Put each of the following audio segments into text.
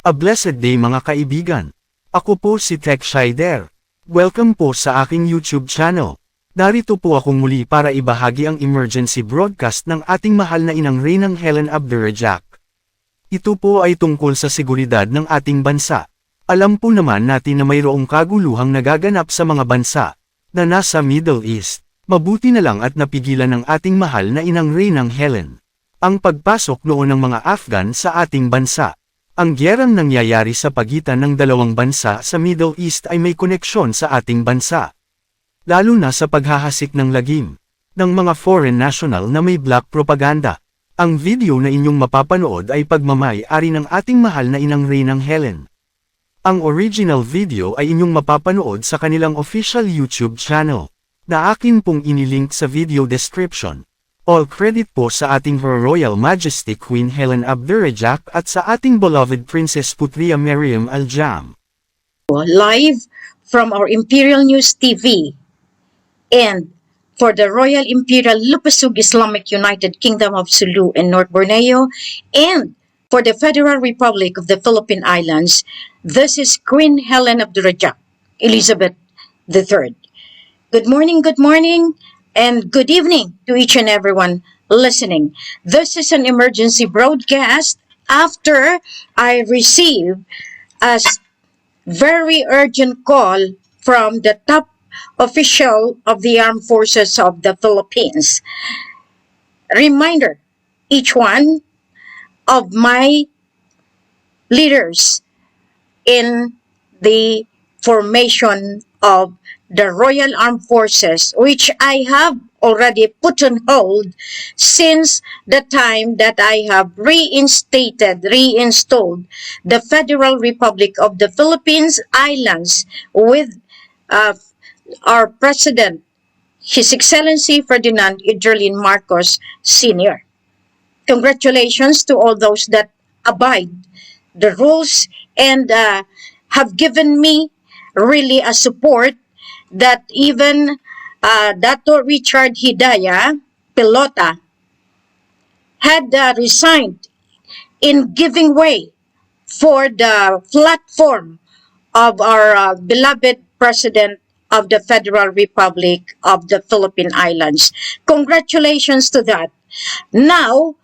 A blessed day mga kaibigan. Ako po si Tech Shider. Welcome po sa aking YouTube channel. Narito po akong muli para ibahagi ang emergency broadcast ng ating mahal na inang Reynang Helen Abdurajak. Ito po ay tungkol sa seguridad ng ating bansa. Alam po naman natin na mayroong kaguluhang nagaganap sa mga bansa na nasa Middle East. Mabuti na lang at napigilan ng ating mahal na inang Reynang Helen ang pagpasok noon ng mga Afghan sa ating bansa. Ang gyerang nangyayari sa pagitan ng dalawang bansa sa Middle East ay may koneksyon sa ating bansa. Lalo na sa paghahasik ng lagim ng mga foreign national na may black propaganda. Ang video na inyong mapapanood ay pagmamay-ari ng ating mahal na inang Reynang Helen. Ang original video ay inyong mapapanood sa kanilang official YouTube channel, na akin pong inilink sa video description. All credit po sa ating Her Royal Majesty Queen Helen Abdurajak at sa ating beloved Princess Putria Mariam Al-Jam. Live from our Imperial News TV and for the Royal Imperial Lupasug Islamic United Kingdom of Sulu and North Borneo and for the Federal Republic of the Philippine Islands, this is Queen Helen Abdurajak, Elizabeth III. Good morning, and good evening to each and everyone listening. This is an emergency broadcast after I received a very urgent call from the top official of the Armed Forces of the Philippines. Reminder, each one of my leaders in the formation of the Royal Armed Forces, which I have already put on hold since the time that I have reinstalled the Federal Republic of the Philippines Islands with our President, His Excellency Ferdinand Idrolin Marcos Sr. Congratulations to all those that abide the rules and have given me really a support that even Dr. Richard Hidayah Pelota had resigned in giving way for the platform of our beloved President of the Federal Republic of the Philippine Islands. Congratulations to that. Now,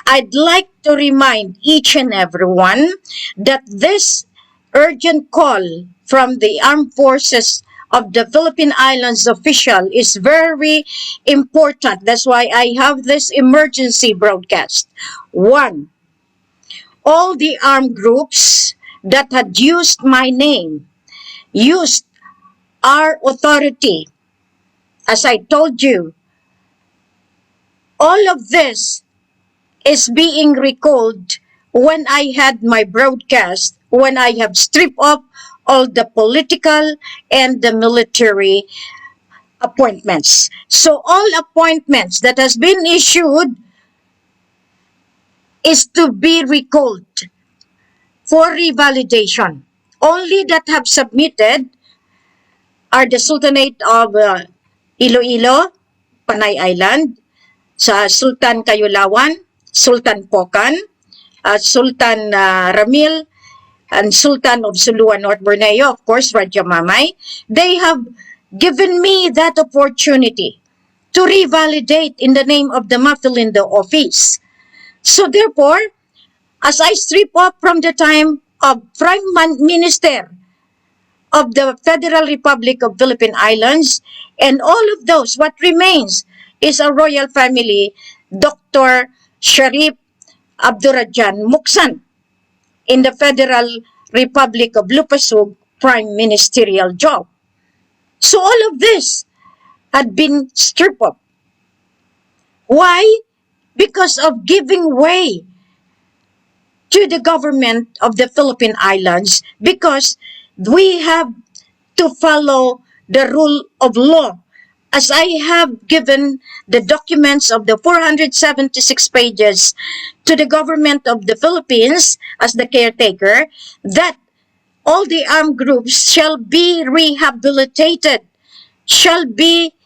I'd like to remind each and everyone that this urgent call from the Armed Forces of the Philippine Islands official is very important. That's why I have this emergency broadcast. 1. All the armed groups that had used my name, used our authority, as I told you, all of this is being recalled when I had my broadcast, when I have stripped off all the political and the military appointments. So all appointments that has been issued is to be recalled for revalidation. Only that have submitted are the Sultanate of Iloilo, Panay Island, sa Sultan Kayulawan, Sultan Pokan, Sultan Ramil, and Sultan of Sulu and North Borneo, of course, Raja Mamay. They have given me that opportunity to revalidate in the name of the Mafilindo office. So therefore, as I strip off from the time of Prime Minister of the Federal Republic of Philippine Islands, and all of those, what remains is a royal family, Dr. Sharif Abdurajan Muksan, in the Federal Republic of Lupasug prime ministerial job. So all of this had been stripped off. Why? Because of giving way to the government of the Philippine Islands, because we have to follow the rule of law. As I have given the documents of the 476 pages to the government of the Philippines as the caretaker, that all the armed groups shall be rehabilitated, shall be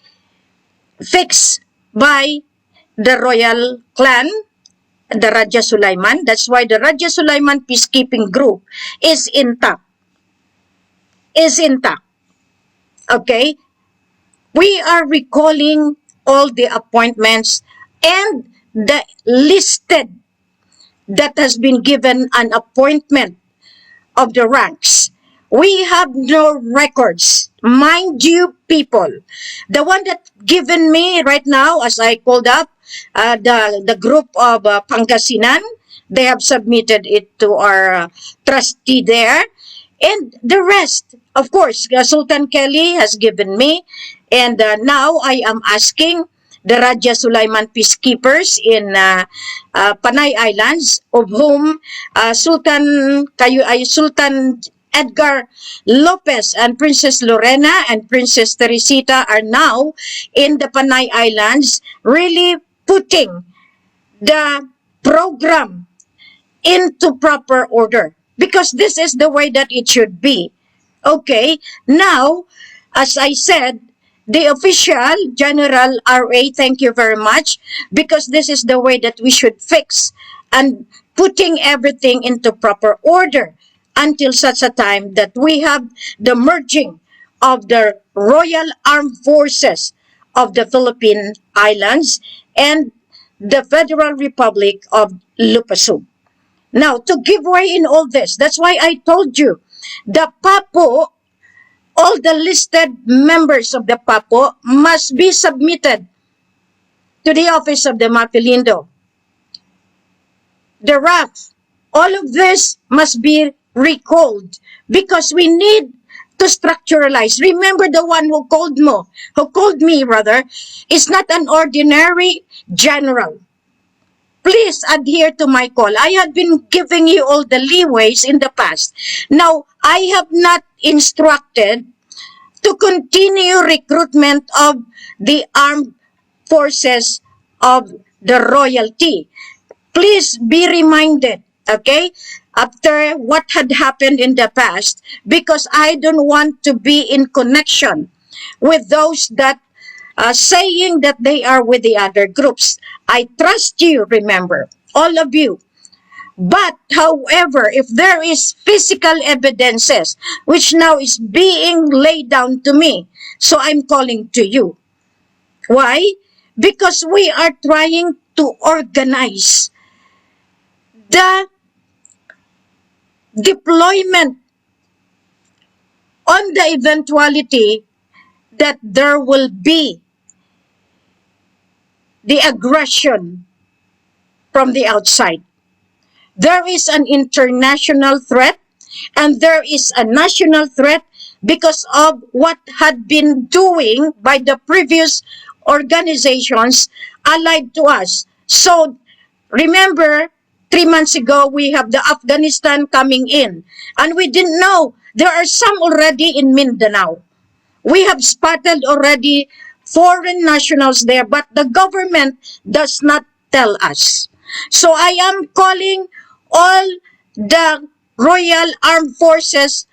fixed by the royal clan the Raja Sulaiman. That's why the Raja Sulaiman Peacekeeping Group is intact. Is intact. Okay? We are recalling all the appointments and the listed that has been given an appointment of the ranks. We have no records. Mind you, people. The one that given me right now, as I called up, the group of Pangasinan, they have submitted it to our trustee there. And the rest, of course, Sultan Kelly has given me. And now I am asking the Raja Sulaiman peacekeepers in Panay Islands, of whom Sultan Edgar Lopez and Princess Lorena and Princess Teresita are now in the Panay Islands, really putting the program into proper order, because this is the way that it should be. Okay, now, as I said, the official General RA, thank you very much, because this is the way that we should fix and putting everything into proper order until such a time that we have the merging of the Royal Armed Forces of the Philippine Islands and the Federal Republic of Lupasug. Now, to give way in all this, that's why I told you, the PAPO, all the listed members of the PAPO must be submitted to the office of the Mapilindo. The RAF, all of this must be recalled because we need to structuralize. Remember the one who called me, is not an ordinary general. Please adhere to my call. I have been giving you all the leeways in the past. Now, I have not instructed to continue recruitment of the armed forces of the royalty. Please be reminded, okay, after what had happened in the past, because I don't want to be in connection with those that saying that they are with the other groups. I trust you, remember, all of you. But, however, if there is physical evidences, which now is being laid down to me, so I'm calling to you. Why? Because we are trying to organize the deployment on the eventuality that there will be the aggression from the outside. There is an international threat and there is a national threat because of what had been doing by the previous organizations allied to us. So, remember, 3 months ago, we have the Afghanistan coming in. And we didn't know. There are some already in Mindanao. We have spotted already foreign nationals there, but the government does not tell us. So I am calling all the Royal Armed Forces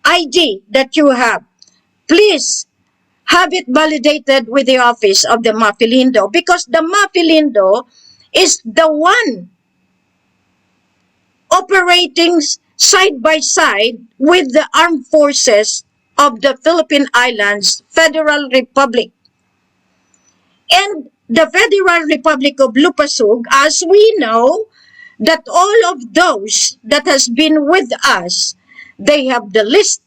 ID that you have. Please have it validated with the office of the Mapilindo, because the Mapilindo is the one operating side by side with the armed forces of the Philippine Islands Federal Republic. And the Federal Republic of Lupasug, as we know, that all of those that has been with us, they have the list.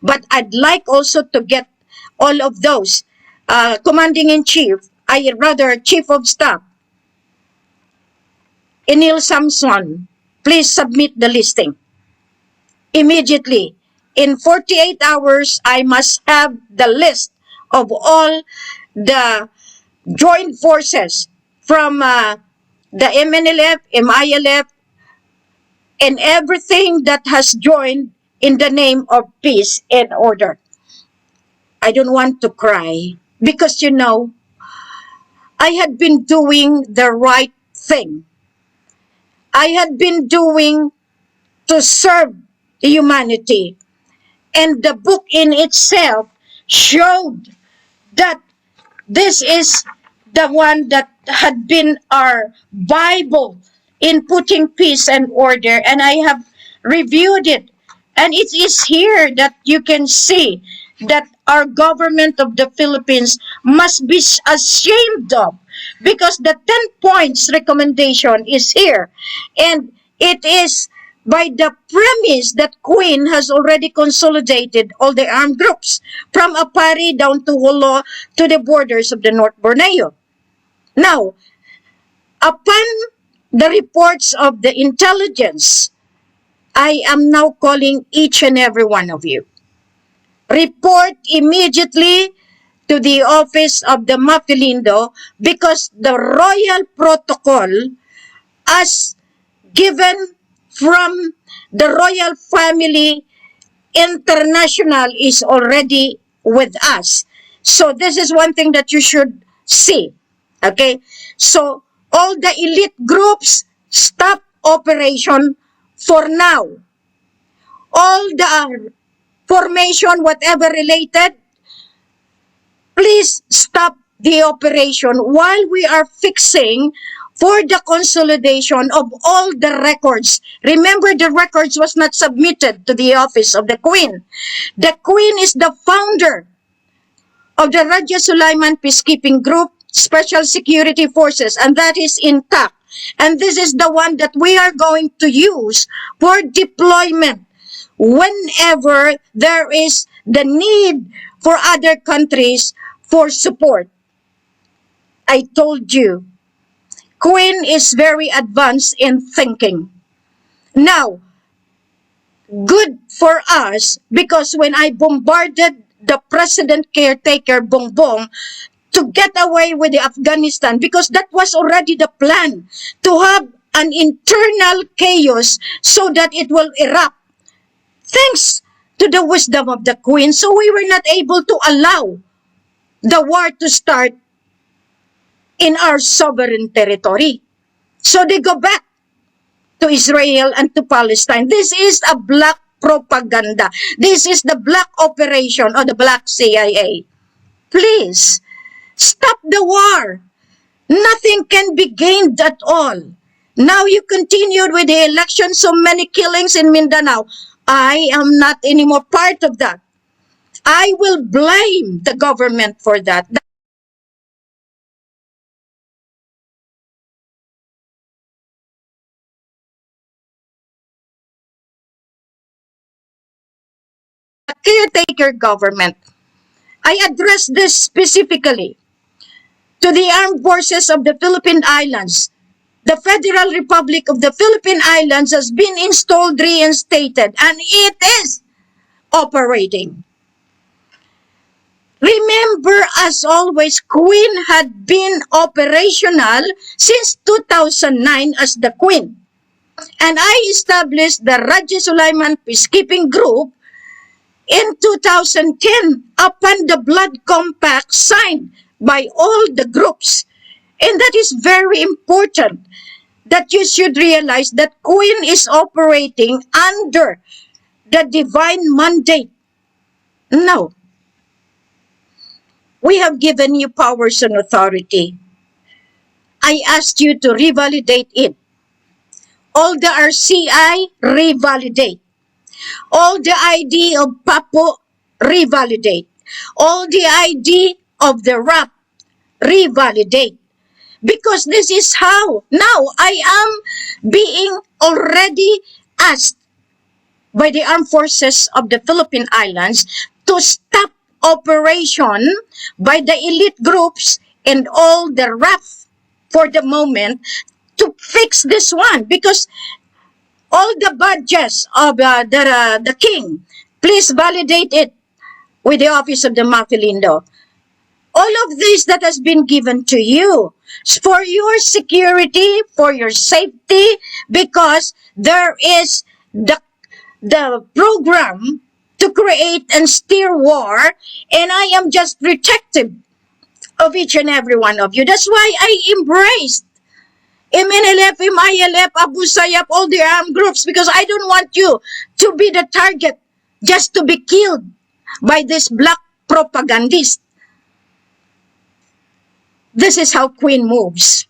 But I'd like also to get all of those. Commanding-in-Chief, Chief of Staff, Enil Samson, please submit the listing. Immediately. In 48 hours, I must have the list of all the joint forces from the MNLF, MILF, and everything that has joined in the name of peace and order. I don't want to cry because, I had been doing the right thing. I had been doing to serve humanity. And the book in itself showed that this is the one that had been our Bible in putting peace and order, and I have reviewed it. And it is here that you can see that our government of the Philippines must be ashamed of, because the 10 points recommendation is here. And it is by the premise that Queen has already consolidated all the armed groups from Apari down to Holo to the borders of the North Borneo. Now, upon the reports of the intelligence, I am now calling each and every one of you. Report immediately to the office of the Mafilindo, because the royal protocol as given from the royal family international is already with us. So this is one thing that you should see. Okay? So all the elite groups stop operation for now. All the formation, whatever related, please stop the operation while we are fixing for the consolidation of all the records. Remember, the records was not submitted to the office of the Queen. The Queen is the founder of the Raja Sulaiman Peacekeeping Group, Special Security Forces, and that is intact. And this is the one that we are going to use for deployment whenever there is the need for other countries for support. I told you, Queen is very advanced in thinking. Now, good for us, because when I bombarded the president caretaker Bongbong to get away with the Afghanistan, because that was already the plan, to have an internal chaos so that it will erupt. Thanks to the wisdom of the Queen, so we were not able to allow the war to start in our sovereign territory. So they go back to Israel and to Palestine. This is a black propaganda. This is the black operation or the black CIA. Please, stop the war. Nothing can be gained at all. Now you continued with the election, so many killings in Mindanao. I am not anymore part of that. I will blame the government for that. The caretaker government. I address this specifically to the armed forces of the Philippine Islands. The Federal Republic of the Philippine Islands has been installed, reinstated, and it is operating. Remember, as always, Queen had been operational since 2009 as the Queen. And I established the Raja Sulaiman Peacekeeping Group in 2010 upon the blood compact signed by all the groups. And that is very important, that you should realize that Queen is operating under the divine mandate. No. We have given you powers and authority. I asked you to revalidate it. All the RCI, revalidate. All the ID of Papo, revalidate. All the ID of the RAP, revalidate. Because this is how. Now, I am being already asked by the armed forces of the Philippine Islands to stop operation by the elite groups and all the RAF for the moment to fix this one, because all the badges of the king, please validate it with the office of the Mafilindo. All of this that has been given to you for your security, for your safety, because there is the program to create and steer war, and I am just protective of each and every one of you. That's why I embraced MNLF, MILF, Abu Sayyaf, all the armed groups, because I don't want you to be the target just to be killed by this black propagandist. This is how Queen moves.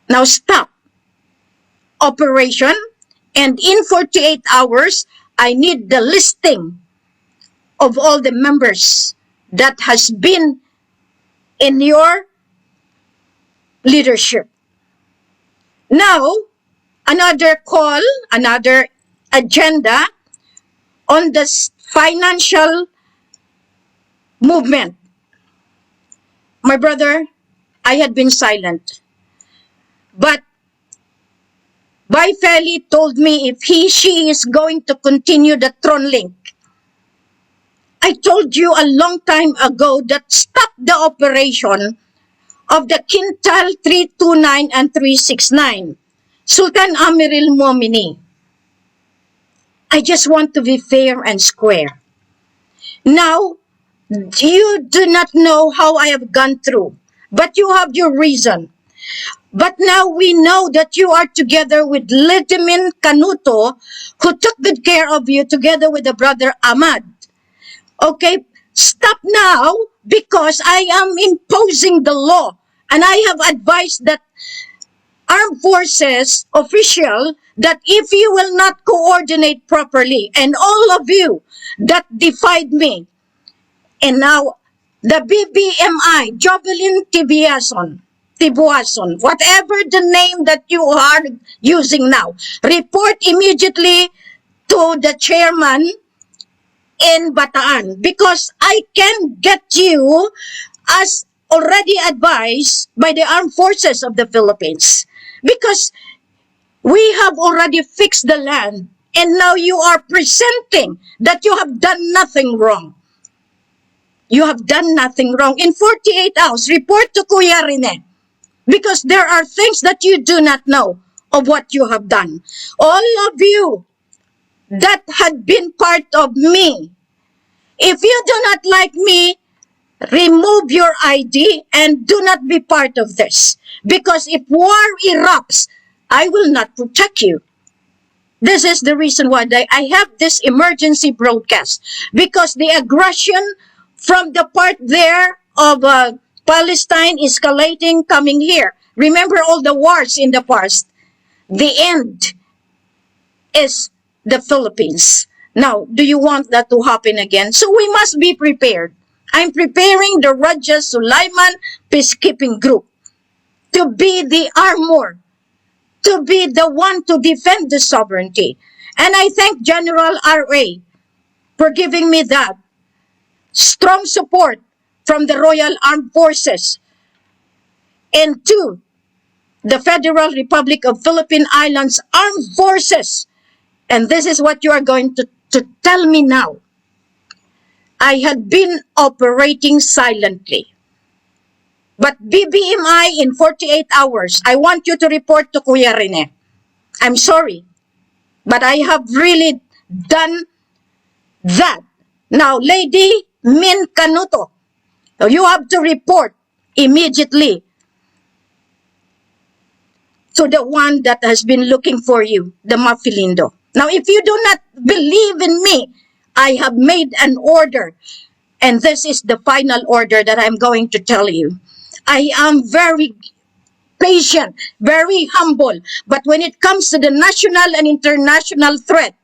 Now stop. operation, and in 48 hours, I need the listing of all the members that has been in your leadership. Now, another call, another agenda on the financial movement. My brother, I had been silent. But Baifeli told me if she is going to continue the Tron link. I told you a long time ago that stop the operation of the Quintal 329 and 369. Sultan Amiril Momini. I just want to be fair and square. Now, you do not know how I have gone through, but you have your reason. But now we know that you are together with Litimin Canuto, who took good care of you together with the brother Ahmad. Okay, stop now because I am imposing the law. And I have advised that armed forces official that if you will not coordinate properly, and all of you that defied me, and now the BBMI, Jovelyn Tibuason, whatever the name that you are using now, report immediately to the chairman in Bataan because I can get you as already advised by the armed forces of the Philippines because we have already fixed the land and now you are presenting that you have done nothing wrong. You have done nothing wrong. In 48 hours, report to Kuya Rene because there are things that you do not know of what you have done. All of you that had been part of me, if you do not like me, remove your ID and do not be part of this. Because if war erupts, I will not protect you. This is the reason why I have this emergency broadcast. Because the aggression from the part there of Palestine escalating, coming here. Remember all the wars in the past. The end is the Philippines. Now, do you want that to happen again? So we must be prepared. I'm preparing the Raja Sulaiman Peacekeeping Group to be the armor, to be the one to defend the sovereignty. And I thank General R.A. for giving me that strong support from the Royal Armed Forces and to the Federal Republic of Philippine Islands Armed Forces. And this is what you are going to tell me now. I had been operating silently. But BBMI in 48 hours, I want you to report to Kuya Rene. I'm sorry, but I have really done that. Now, Lady Min Canuto, you have to report immediately to the one that has been looking for you, the Mafilindo. Now, if you do not believe in me, I have made an order, and this is the final order that I'm going to tell you. I am very patient, very humble, but when it comes to the national and international threat,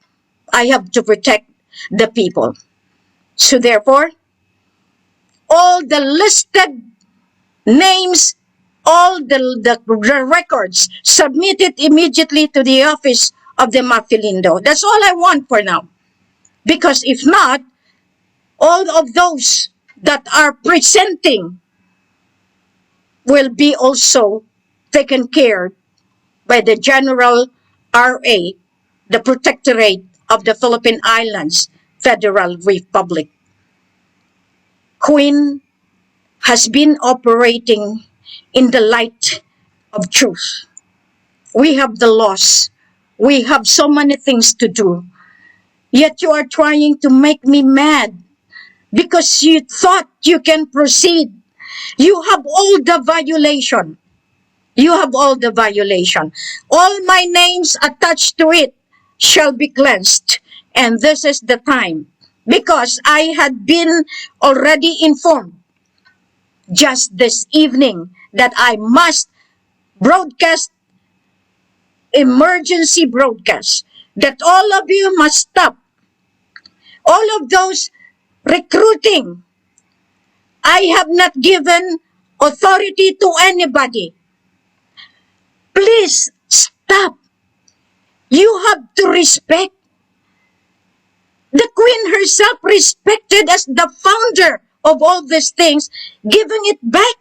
I have to protect the people. So therefore, all the listed names, all the records, submitted immediately to the office of the Mafilindo. That's all I want for now. Because if not, all of those that are presenting will be also taken care by the General R.A., the Protectorate of the Philippine Islands Federal Republic. Queen has been operating in the light of truth. We have the laws. We have so many things to do. Yet you are trying to make me mad because you thought you can proceed. You have all the violation. You have all the violation. All my names attached to it shall be cleansed. And this is the time. Because I had been already informed just this evening that I must broadcast emergency broadcast that all of you must stop. All of those recruiting, I have not given authority to anybody. Please stop. You have to respect. The Queen herself respected as the founder of all these things, giving it back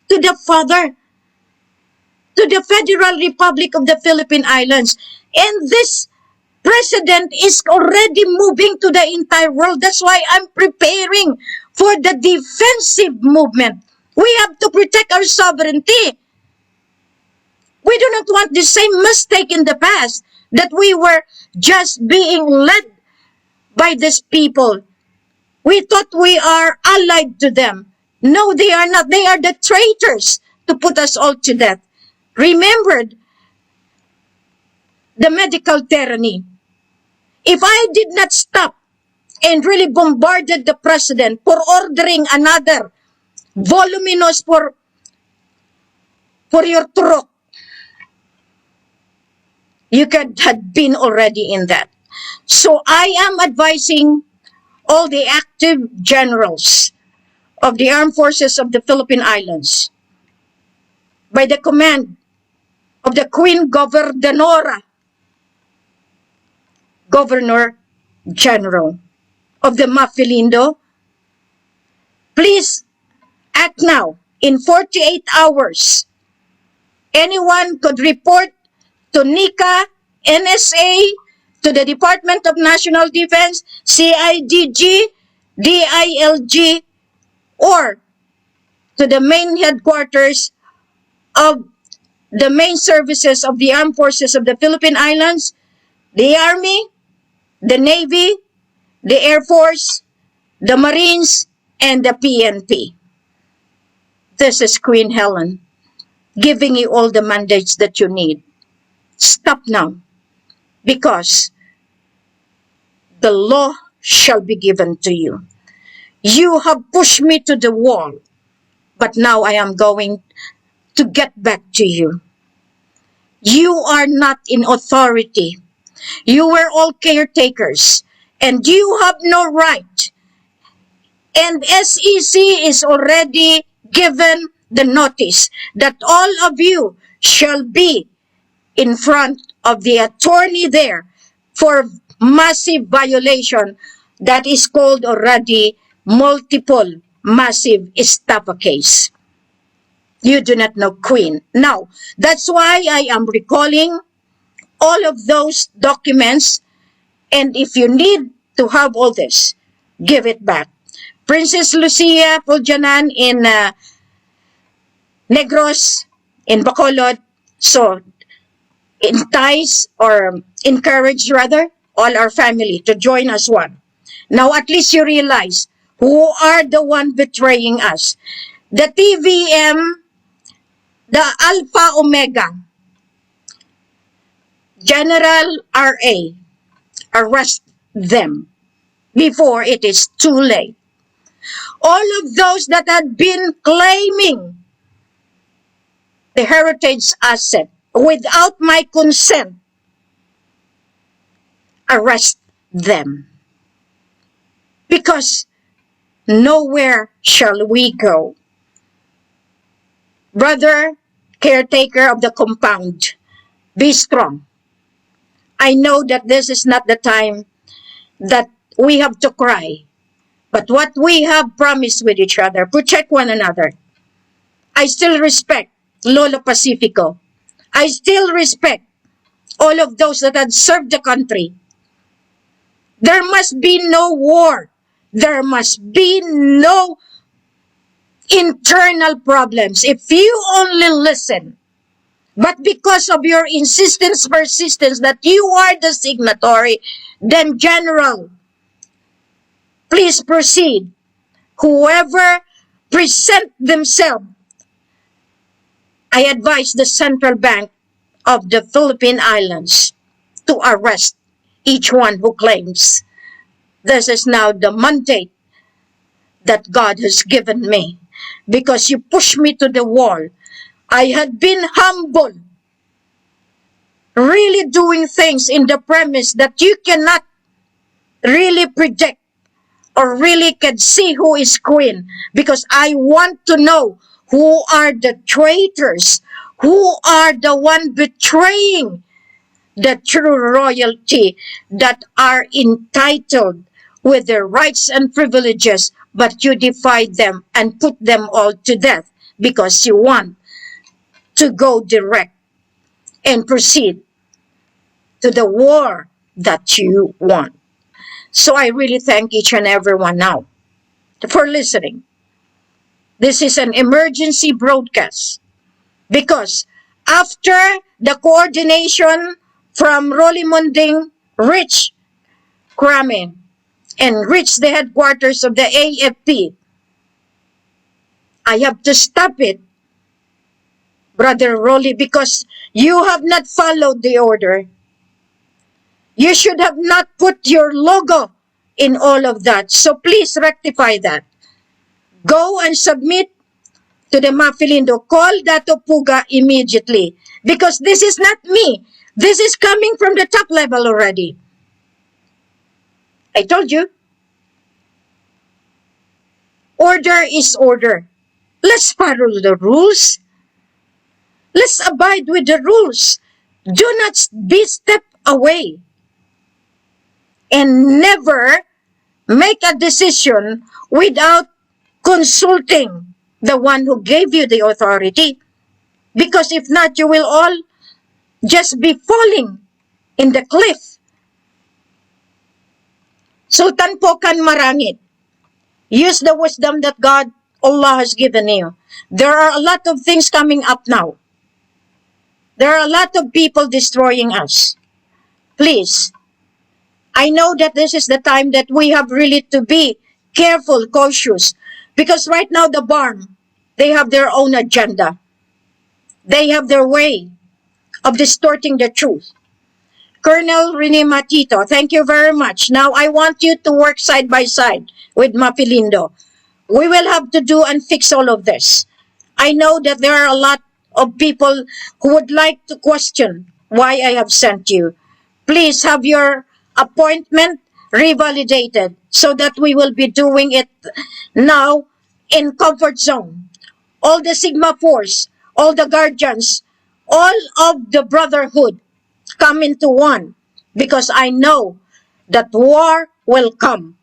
to the Father, to the Federal Republic of the Philippine Islands. And this president is already moving to the entire world. That's why I'm preparing for the defensive movement. We have to protect our sovereignty. We do not want the same mistake in the past, that we were just being led by these people. We thought we are allied to them. No, they are not. They are the traitors to put us all to death. Remember the medical tyranny. If I did not stop and really bombarded the president for ordering another voluminous for your truck, you could have been already in that. So I am advising all the active generals of the Armed Forces of the Philippine Islands, by the command of the Queen Governor General of the Mafilindo, please act now. In 48 hours, anyone could report to NICA, NSA, to the Department of National Defense, CIDG, DILG, or to the main headquarters of the main services of the Armed Forces of the Philippine Islands, the Army, the Navy, the Air Force, the Marines, and the PNP. This is Queen Helen giving you all the mandates that you need. Stop now, because the law shall be given to you. You have pushed me to the wall, but now I am going to get back to you. You are not in authority. You were all caretakers, and you have no right. And SEC is already given the notice that all of you shall be in front of the attorney there for massive violation that is called already multiple massive estafa case. You do not know Queen. Now, that's why I am recalling all of those documents, and if you need to have all this, give it back. Princess Lucia Puljanan in Negros, in Bacolod, so entice or encourage rather all our family to join us one. Now at least you realize who are the one betraying us. The TVM, the Alpha Omega, General RA, arrest them before it is too late. All of those that had been claiming the heritage asset without my consent, arrest them. Because nowhere shall we go. Brother, caretaker of the compound, be strong. I know that this is not the time that we have to cry. But what we have promised with each other, protect one another. I still respect Lolo Pacifico. I still respect all of those that had served the country. There must be no war. There must be no internal problems if you only listen. But because of your insistence, persistence that you are the signatory, then General, please proceed. Whoever present themselves, I advise the Central Bank of the Philippine Islands to arrest each one who claims. This is now the mandate that God has given me, because you pushed me to the wall. I had been humble. really doing things in the premise that you cannot really predict or really can see who is queen, because I want to know who are the traitors, who are the one betraying the true royalty that are entitled with their rights and privileges, but you defied them and put them all to death because you want to go direct and proceed to the war that you want. So I really thank each and everyone now for listening. This is an emergency broadcast because after the coordination from Rolly Munding reached Krame and reached the headquarters of the AFP, I have to stop it, Brother Rolly, because you have not followed the order. You should have not put your logo in all of that. So please rectify that. Go and submit to the Mafilindo. Call Dato Puga immediately. Because this is not me. This is coming from the top level already. I told you. Order is order. Let's follow the rules. Let's abide with the rules. Do not be step away. And never make a decision without consulting the one who gave you the authority. Because if not, you will all just be falling in the cliff. Sultan Pokan Marangit, use the wisdom that God, Allah has given you. There are a lot of things coming up now. There are a lot of people destroying us. Please, I know that this is the time that we have really to be careful, cautious. Because right now the BARM, they have their own agenda. They have their way of distorting the truth. Colonel Rene Matito, thank you very much. Now I want you to work side by side with Mafilindo. We will have to do and fix all of this. I know that there are a lot of people who would like to question why I have sent you. Please have your appointment revalidated so that we will be doing it now in comfort zone. All the Sigma Force, all the guardians, all of the brotherhood come into one, because I know that war will come.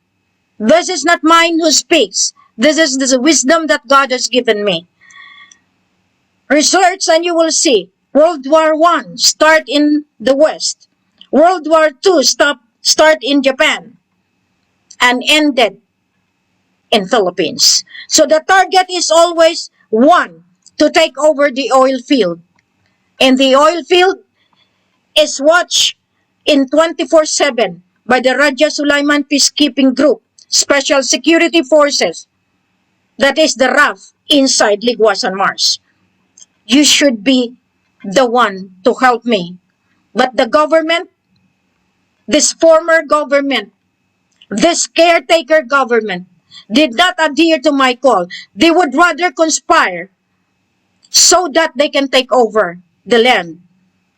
This is not mine who speaks. This is the wisdom that God has given me. Research and you will see. World War I start in the West. World War II start in Japan and ended in Philippines. So the target is always one, to take over the oil field. And the oil field is watched in 24/7 by the Raja Sulaiman Peacekeeping Group, Special Security Forces. That is the RAF inside Ligwasan Mars. You should be the one to help me. But the government, this former government, this caretaker government, did not adhere to my call. They would rather conspire so that they can take over the land,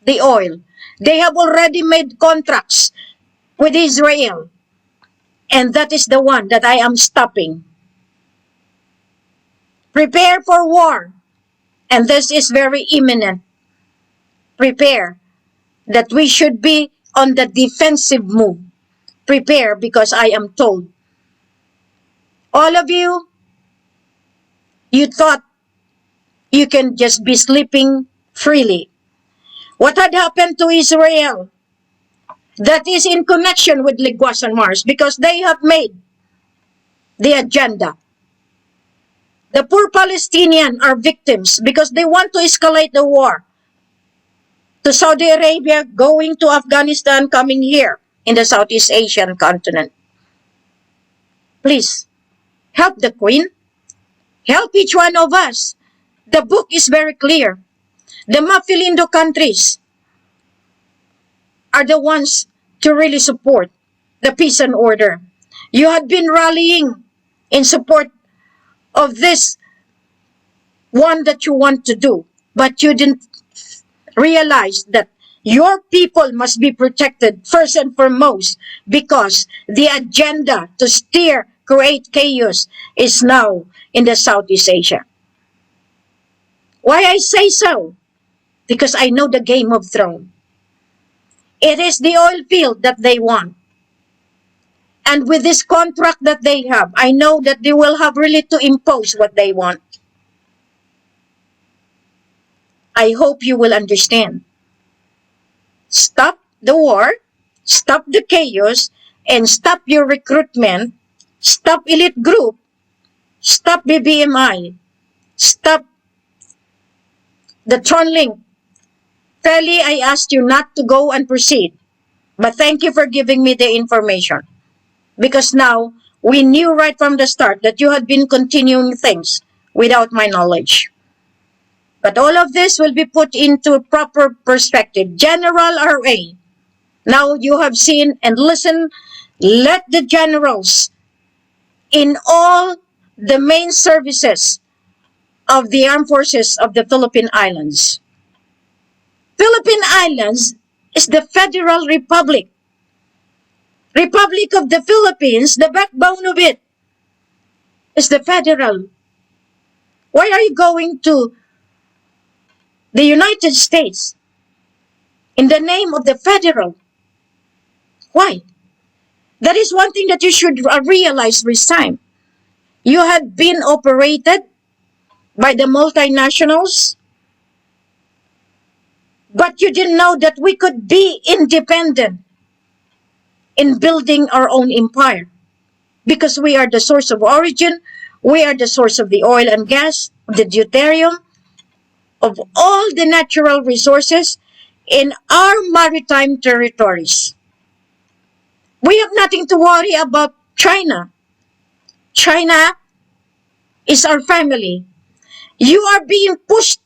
the oil. They have already made contracts with Israel. And that is the one that I am stopping. Prepare for war. And this is very imminent. Prepare that we should be on the defensive move. Prepare, because I am told. All of you, you thought you can just be sleeping freely. What had happened to Israel? That is in connection with Ligwasan Mars, because they have made the agenda. The poor Palestinians are victims because they want to escalate the war to Saudi Arabia, going to Afghanistan, coming here in the Southeast Asian continent. Please, help the Queen. Help each one of us. The book is very clear. The Mafilindo countries are the ones to really support the peace and order. You had been rallying in support of this one that you want to do, but you didn't realize that Your people must be protected first and foremost because the agenda to create chaos is now in the Southeast Asia. Why I say so? Because I know the Game of Thrones. It is the oil field that they want. And with this contract that they have, I know that they will have really to impose what they want. I hope you will understand. Stop the war, stop the chaos, and stop your recruitment, stop elite group, stop BBMI, stop the trolling. Fairly, I asked you not to go and proceed, but thank you for giving me the information. Because now, we knew right from the start that you had been continuing things without my knowledge. But all of this will be put into proper perspective. General RA, now you have seen and listened, let the generals in all the main services of the armed forces of the Philippine Islands. Philippine Islands is the Federal Republic. Republic of the Philippines, the backbone of it is the federal. Why are you going to the United States in the name of the federal? Why? That is one thing that you should realize this time. You had been operated by the multinationals, but you didn't know that we could be independent in building our own empire. Because we are the source of origin, we are the source of the oil and gas, the deuterium, of all the natural resources in our maritime territories. We have nothing to worry about China. China is our family. You are being pushed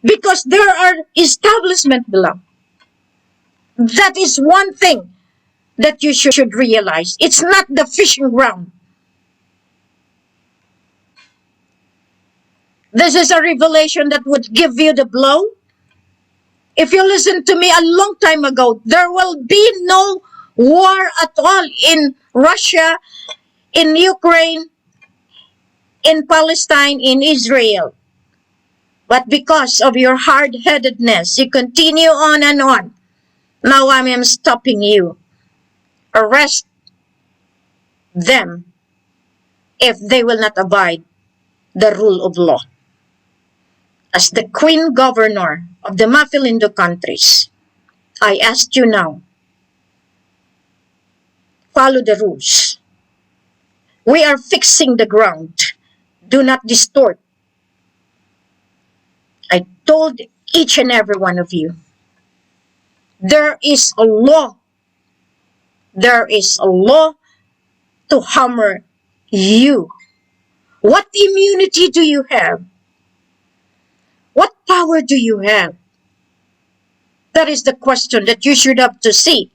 because there are establishments below. That is one thing that you should realize. It's not the fishing ground. This is a revelation that would give you the blow. If you listen to me a long time ago, there will be no war at all in Russia, in Ukraine, in Palestine, in Israel. But because of your hard-headedness, you continue on and on. Now I am stopping you. Arrest them if they will not abide the rule of law. As the Queen Governor of the Mafilindo countries, I ask you now, follow the rules. We are fixing the ground. Do not distort. I told each and every one of you, there is a law. There is a law to hammer you. What immunity do you have? What power do you have? That is the question that you should have to see.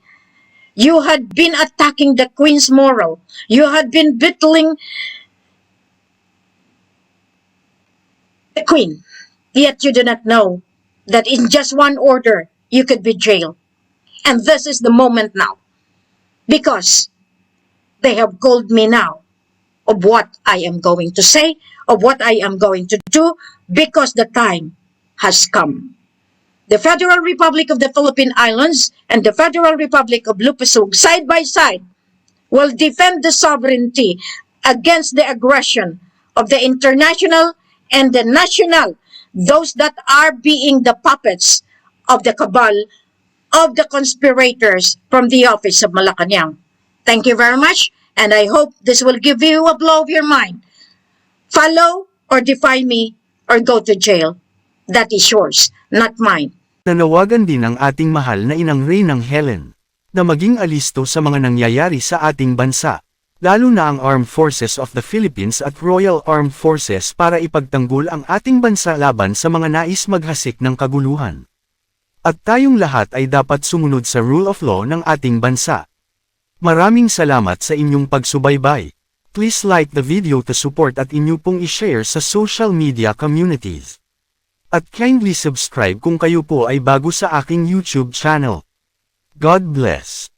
You had been attacking the Queen's moral. You had been belittling the Queen. Yet you do not know that in just one order, you could be jailed. And this is the moment now. Because they have told me now of what I am going to say, of what I am going to do, because the time has come. The Federal Republic of the Philippine Islands and the Federal Republic of Lupasug, side by side, will defend the sovereignty against the aggression of the international and the national, those that are being the puppets of the cabal, of the conspirators from the office of Malacanang. Thank you very much, and I hope this will give you a blow of your mind. Follow or defy me or go to jail. That is yours, not mine. Nanawagan din ang ating mahal na inang Reynang Helen, na maging alisto sa mga nangyayari sa ating bansa, lalo na ang Armed Forces of the Philippines at Royal Armed Forces para ipagtanggol ang ating bansa laban sa mga nais maghasik ng kaguluhan. At tayong lahat ay dapat sumunod sa rule of law ng ating bansa. Maraming salamat sa inyong pagsubaybay. Please like the video to support at inyo pong i-share sa social media communities. At kindly subscribe kung kayo po ay bago sa aking YouTube channel. God bless.